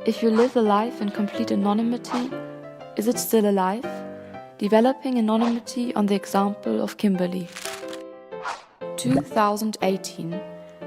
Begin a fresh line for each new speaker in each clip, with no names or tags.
If you live a life in complete anonymity, is it still a life? Developing anonymity on the example of Kimberly. 2018.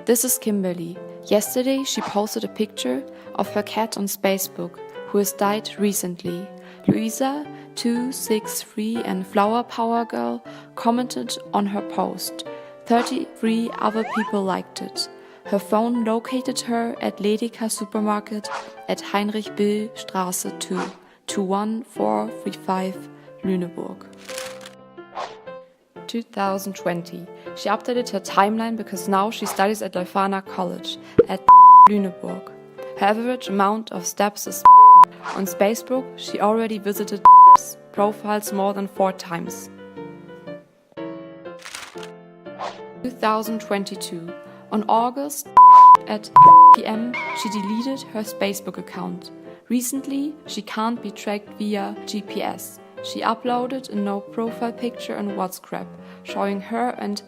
This is Kimberly. Yesterday she posted a picture of her cat on Facebook, who has died recently. Luisa, 263 and Flower Power Girl commented on her post. 33 other people liked it. Her phone located her at Ledeka supermarket at Heinrich Bill Straße 2, 21435 Lüneburg. 2020. She updated her timeline because now she studies at Leuphana College at Lüneburg. Her average amount of steps is on Facebook. She already visited profiles more than 4 times. 2022. On August at p.m. she deleted her Facebook account. Recently, she can't be tracked via GPS. She uploaded a no profile picture on WhatsApp, showing her and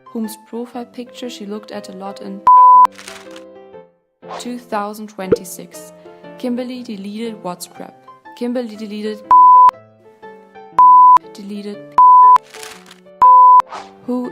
whose profile picture she looked at a lot in 2026. Kimberly deleted WhatsApp. Kimberly deleted Who